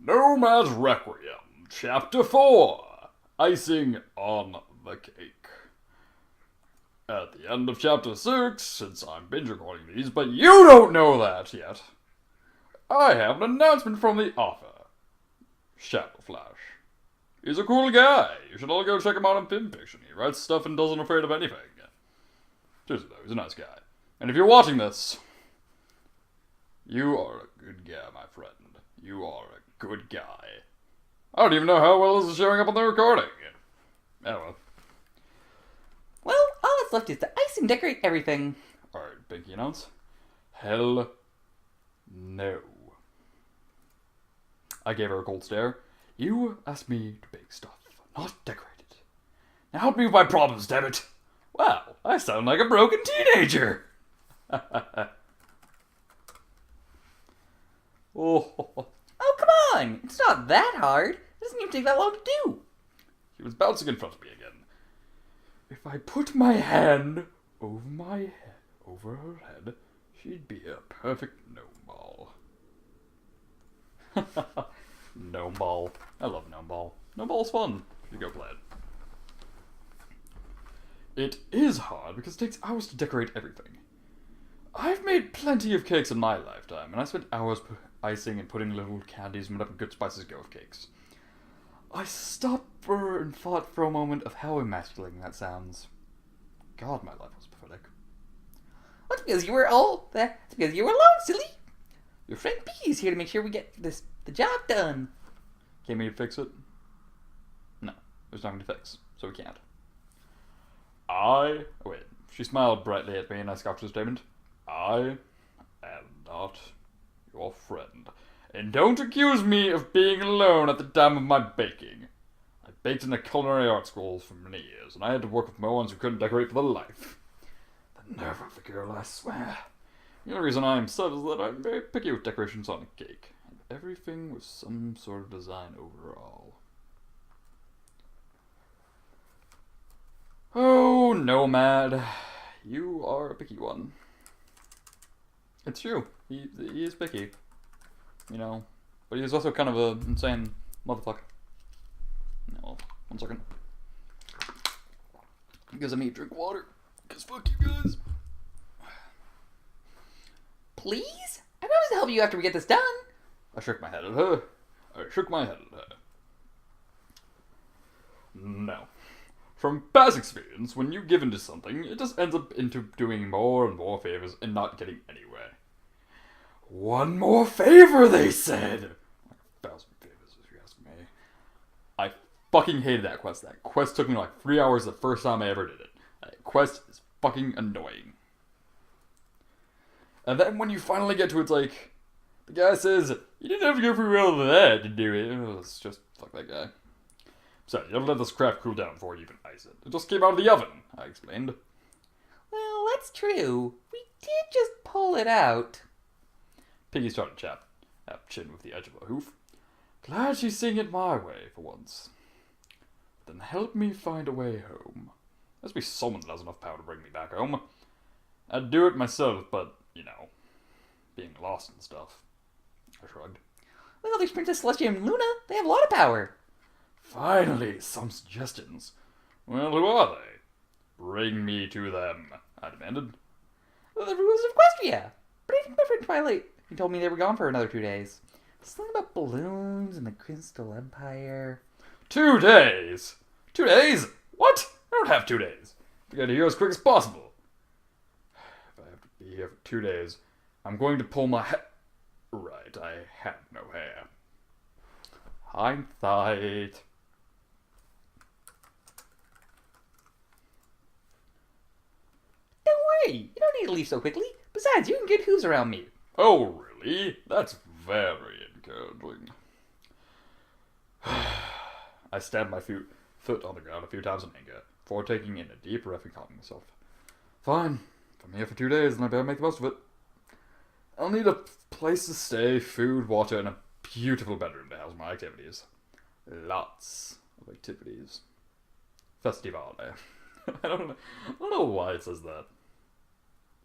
Nomad's Requiem, Chapter 4, Icing on the Cake. At the end of Chapter 6, since I'm binge recording these, but you don't know that yet, I have an announcement from the author, Shadow Flash. He's a cool guy. You should all go check him out on Fanfiction. He writes stuff and doesn't afraid of anything. Seriously though, he's a nice guy. And if you're watching this, you are a good guy, my friend. You are a good guy. I don't even know how well this is showing up on the recording. Oh well. All that's left is to ice and decorate everything. Alright, Pinky announce. Hell no. I gave her a cold stare. You asked me to bake stuff, not decorate it. Now help me with my problems, damn it. Wow, I sound like a broken teenager. Oh, come on! It's not that hard. It doesn't even take that long to do. She was bouncing in front of me again. If I put my hand over her head, she'd be a perfect gnome ball. Gnome ball. I love gnome ball. Gnome ball's fun. You go play it. It is hard because it takes hours to decorate everything. I've made plenty of cakes in my lifetime, and I spent hours icing and putting little candies and whatever good spices go with cakes. I stopped and thought for a moment of how emasculating that sounds. God, my life was pathetic. That's because you were alone, silly. Your friend P is here to make sure we get the job done. Came here to fix it? No, there's nothing to fix, so we can't. Wait, she smiled brightly at me and I scoffed her statement. I am not your friend. And don't accuse me of being alone at the time of my baking. I baked in a culinary art school for many years, and I had to work with Moans who couldn't decorate for their life. The nerve of the girl, I swear. The only reason I am upset is that I'm very picky with decorations on a cake, and everything with some sort of design overall. Oh, Nomad, you are a picky one. It's true, he is picky. You know, but he's also kind of an insane motherfucker. No, 1 second. Because I need to drink water. Because fuck you guys. Please? I promise to help you after we get this done. I shook my head at her. No. From past experience, when you give into something, it just ends up into doing more and more favors and not getting anywhere. One more favor, they said! Like 1,000 favors, if you ask me. I fucking hated that quest. That quest took me like 3 hours the first time I ever did it. That quest is fucking annoying. And then when you finally get to it, it's like, the guy says, you didn't have to go through all of that to do it. Oh, it's just, fuck that guy. So, you have to let this crap cool down before you even ice it. It just came out of the oven, I explained. Well, that's true. We did just pull it out. Piggy started to tap chin with the edge of her hoof. Glad she's seeing it my way, for once. Then help me find a way home. There's be someone that has enough power to bring me back home. I'd do it myself, but, you know, being lost and stuff. I shrugged. Well, there's Princess Celestia and Luna. They have a lot of power. Finally, some suggestions. Well, who are they? Bring me to them, I demanded. Well, the rulers of Equestria. But I think my friend Twilight, he told me they were gone for another 2 days. Something about balloons and the Crystal Empire. 2 days? 2 days? What? I don't have 2 days. I gotta here as quick as possible. If I have to be here for 2 days, I'm going to pull my hair. Right, I have no hair. Hindsight. Don't worry, you don't need to leave so quickly. Besides, you can get hooves around me. Oh, really? That's very encouraging. I stabbed my foot on the ground a few times in anger, before taking in a deep breath and calming myself. Fine. If I'm here for 2 days, then I better make the most of it. I'll need a place to stay, food, water, and a beautiful bedroom to house my activities. Lots of activities. Festivale. I don't know why it says that.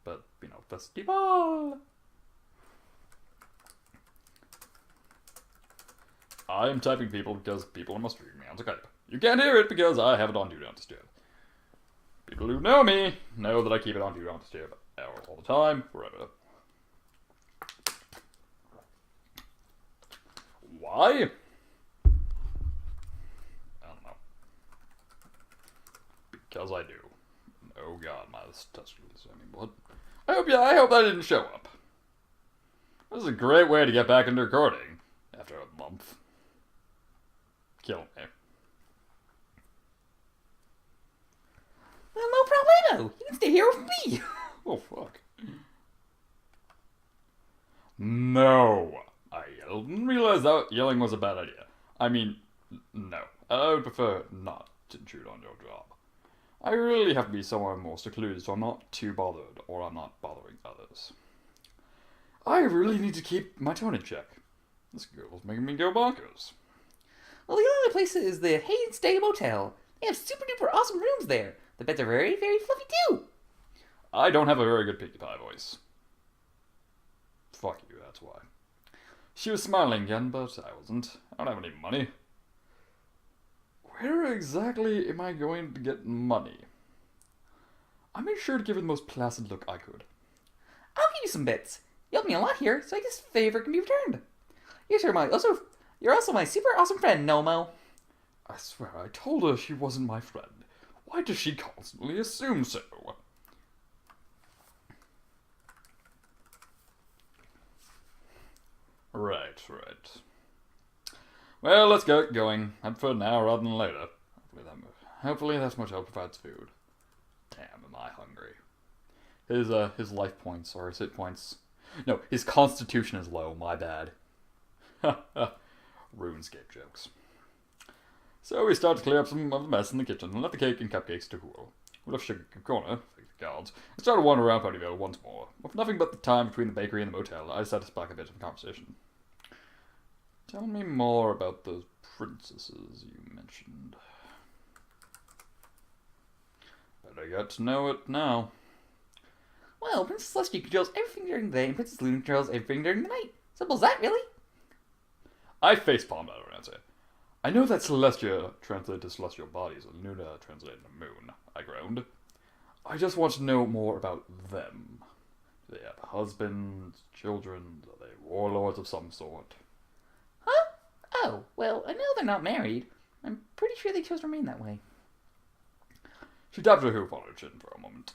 But, you know, festival. I am typing people because people must read me on Skype. You can't hear it because I have it on Do Not Disturb. People who know me know that I keep it on Do Not Disturb all the time, forever. Why? I don't know. Because I do. Oh god, my touch is any blood. I hope that didn't show up. This is a great way to get back into recording after a month. Kill me. Well, no problemo. You can stay here with me. Oh fuck. No. I didn't realize that yelling was a bad idea. I mean, no. I would prefer not to intrude on your job. I really have to be somewhere more secluded so I'm not too bothered, or I'm not bothering others. I really need to keep my tone in check. This girl's making me go bonkers. Well, the other place is the Hayden Stay Motel. They have super duper awesome rooms there. The beds are very, very fluffy too. I don't have a very good Pinkie Pie voice. Fuck you, that's why. She was smiling again, but I wasn't. I don't have any money. Where exactly am I going to get money? I made sure to give her the most placid look I could. I'll give you some bits. You helped me a lot here, so I guess favor can be returned. You're also my super awesome friend, Nomo. I swear, I told her she wasn't my friend. Why does she constantly assume so? Right. Well, let's get going. I'd prefer now rather than later. Hopefully that much help provides food. Damn, am I hungry. His life points, or his hit points. No, his constitution is low, my bad. RuneScape jokes. So we start to clear up some of the mess in the kitchen and let the cake and cupcakes to cool. We left Sugar in the corner, thank the gods, and started wandering around Ponyville once more. With nothing but the time between the bakery and the motel, I decided to spark a bit of a conversation. Tell me more about those princesses you mentioned. Better get to know it now. Well, Princess Celestia controls everything during the day, and Princess Luna controls everything during the night. Simple as that, really. I facepalmed out her answer. I know that Celestia translated to celestial bodies and Luna translated to moon, I groaned. I just want to know more about them. Do they have husbands, children? Are they warlords of some sort? Huh? Oh, well, I know they're not married. I'm pretty sure they chose to remain that way. She tapped her hoof on her chin for a moment.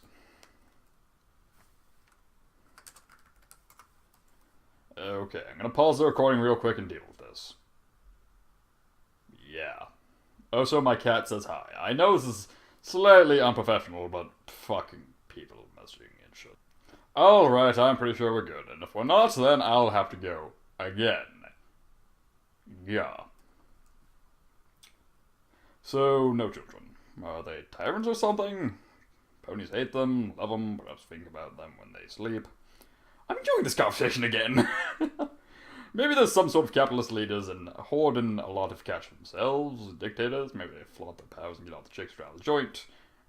Okay, I'm gonna pause the recording real quick and deal with this. Yeah. Also, my cat says hi. I know this is slightly unprofessional, but fucking people messaging and shit. Alright, I'm pretty sure we're good, and if we're not, then I'll have to go again. Yeah. So, no children. Are they tyrants or something? Ponies hate them, love them, perhaps think about them when they sleep. I'm enjoying this conversation again. Maybe there's some sort of capitalist leaders and hoarding a lot of cash for themselves, dictators. Maybe they flaunt their powers and get all the chicks around the joint.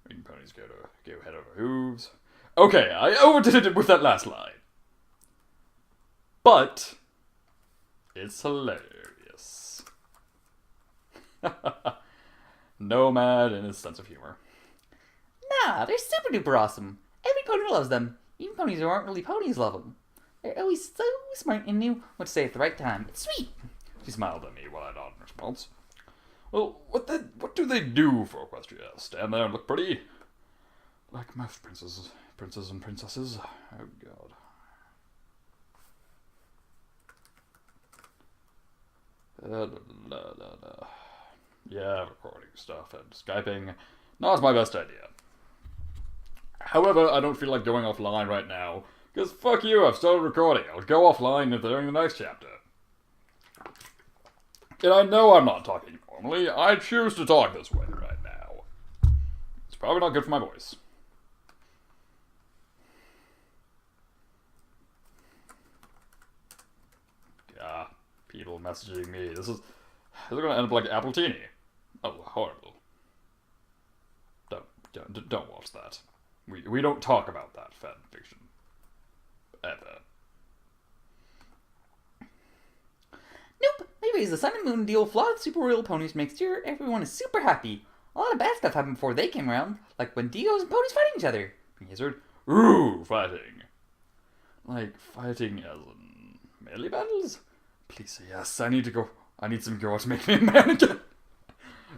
Making ponies go head over hooves. Okay, I overdid it with that last line. But it's hilarious. Nomad and his sense of humor. Nah, they're super duper awesome. Every pony loves them. Even ponies who aren't really ponies love them. They're always so smart and knew what to say at the right time. It's sweet. She smiled at me while I nodded in response. Well, what do they do for Equestria? Stand there and look pretty? Like most princes and princesses. Oh god. Yeah, recording stuff and Skyping. Not my best idea. However, I don't feel like going offline right now, because fuck you, I've started recording. I'll go offline during the next chapter. And I know I'm not talking normally. I choose to talk this way right now. It's probably not good for my voice. Yeah, people messaging me. This is gonna end up like Appletini. Oh, horrible. Don't watch that. We don't talk about that fan fiction. Ever. Nope, my Anyways, the Sun and Moon deal flawed super royal ponies to make sure everyone is super happy. A lot of bad stuff happened before they came around, like when Dios and ponies fighting each other. Blizzard. Ooh, fighting. Like fighting as in melee battles? Please say yes. I need to go. I need some girl to make me a man again.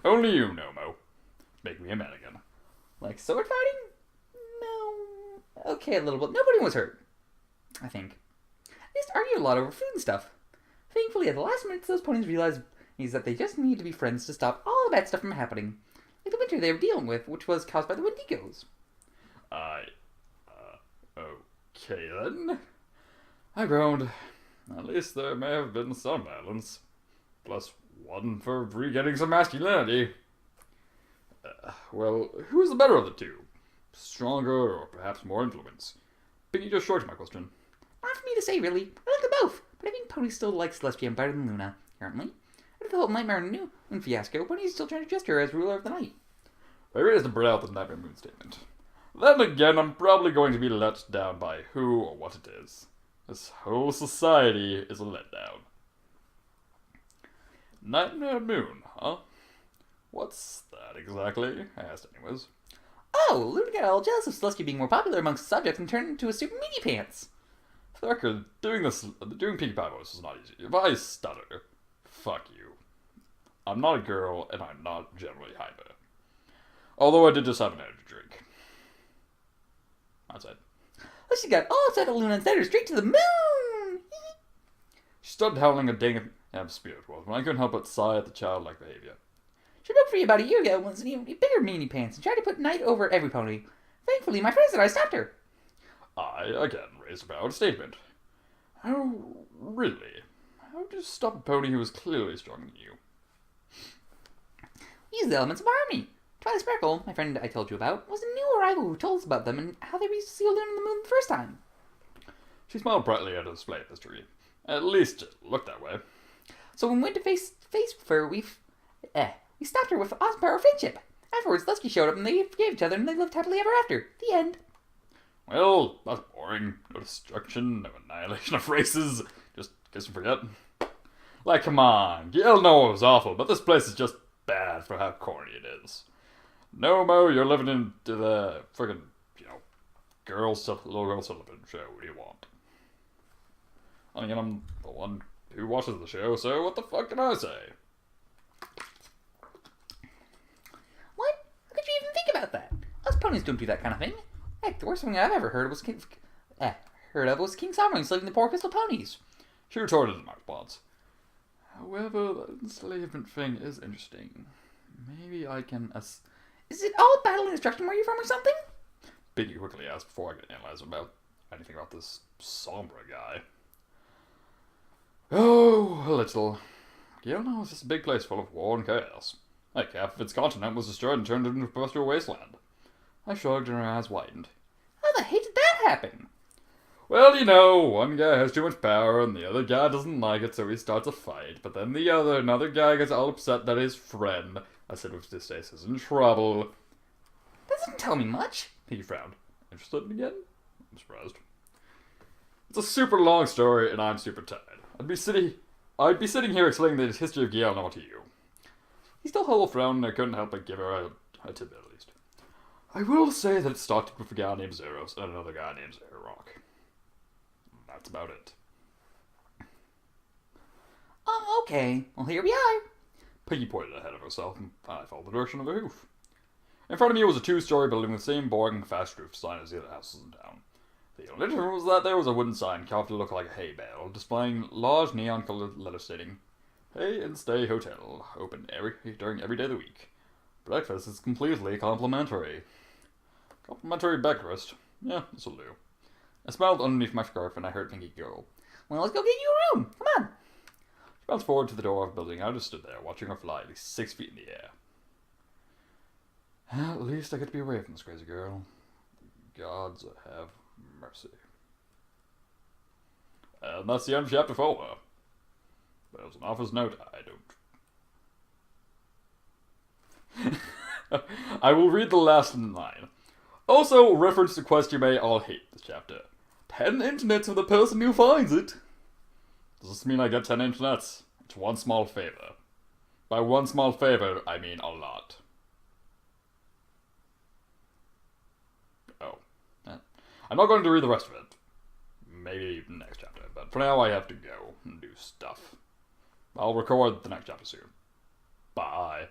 Only you, Nomo. Make me a man again. Like sword fighting? No. Okay, a little bit. Nobody was hurt. I think. They just argued a lot over food and stuff. Thankfully, at the last minute, those ponies realized that they just need to be friends to stop all the bad stuff from happening. Like the winter they were dealing with, which was caused by the Wendigos. Okay then. I groaned. At least there may have been some balance. Plus one for regaining some masculinity. Well, who's the better of the two? Stronger or perhaps more influence? Piggy just short my question. Not for me to say, really. I like them both, but I think Pony still likes Celestia better than Luna, currently. After the whole Nightmare Moon fiasco, Pony's still trying to trust her as ruler of the night. I raised a brow at the Nightmare Moon statement. Then again, I'm probably going to be let down by who or what it is. This whole society is a letdown. Nightmare Moon, huh? What's that exactly? I asked anyways. Oh, Luna got all jealous of Celestia being more popular amongst the subjects and turned into a super meaty pants. For the record, doing Pinkie Pie voice is not easy. If I stutter, fuck you. I'm not a girl, and I'm not generally hyper. Although I did just have an energy drink. That's it. Well, she got all upset at Luna and sent her straight to the moon! She started howling a dang spirit world when I couldn't help but sigh at the childlike behavior. She broke free about a year ago once in even bigger meanie pants and tried to put night over every pony. Thankfully, my friends and I stopped her. I, again, raised a proud statement. Oh, really? How would you stop a pony who was clearly stronger than you? We used the elements of our army. Twilight Sparkle, my friend I told you about, was a new arrival who told us about them and how they reached the Luna and the moon the first time. She smiled brightly at a display of history. At least it looked that way. So when we went to face with her, we stopped her with awesome power of friendship. Afterwards, Lusky showed up and they forgave each other and they lived happily ever after. The end. Well, that's boring. No destruction, no annihilation of races. Just kiss and forget. Like, come on. You'll know it was awful, but this place is just bad for how corny it is. No, Mo, you're living into the friggin', little girl Sullivan show. What do you want? I mean, I'm the one who watches the show, so what the fuck can I say? What? How could you even think about that? Us ponies don't do that kind of thing. Heck, the worst thing I've ever heard was King Solomon enslaving the poor pistol ponies. She retorted in my response. However, the enslavement thing is interesting. Maybe I can... Is it all battle and destruction where you're from or something? Biggie quickly asked before I could analyze anything about this somber guy. Oh, a little. Gilno was just a big place full of war and chaos. Like half of its continent was destroyed and turned into a pastoral wasteland. I shrugged and her eyes widened. How the hell did that happen? Well, one guy has too much power and the other guy doesn't like it, so he starts a fight. But then another guy gets all upset that his friend, I said with distaste, is in trouble. That doesn't tell me much. He frowned. Interested again? I'm surprised. It's a super long story, and I'm super tired. I'd be sitting here explaining the history of Gale to you. He still held a frown, and I couldn't help but give her a tidbit at least. I will say that it started with a guy named Zeros and another guy named Rock. That's about it. Oh, okay. Well, here we are. Piggy pointed ahead of herself, and I followed the direction of her hoof. In front of me was a two-story building with the same boring, fast roof sign as the other houses in town. The only difference was that there was a wooden sign carved to look like a hay bale, displaying large neon-colored letters stating, Hay and Stay Hotel, open during every day of the week. Breakfast is completely complimentary. Complimentary breakfast? Yeah, this'll do. I smiled underneath my scarf and I heard Pinky giggle. Well, let's go get you a room. Come on. She bounced forward to the door of the building and I just stood there, watching her fly at least 6 feet in the air. At least I get to be away from this crazy girl. Gods have mercy. And that's the end of chapter 4. But as an author's note, I don't. I will read the last line. Also, reference to quest you may all hate this chapter. 10 internets for the person who finds it. Does this mean I get 10 internets? It's one small favor. By one small favor, I mean a lot. Oh. I'm not going to read the rest of it. Maybe next chapter, but for now I have to go and do stuff. I'll record the next chapter soon. Bye.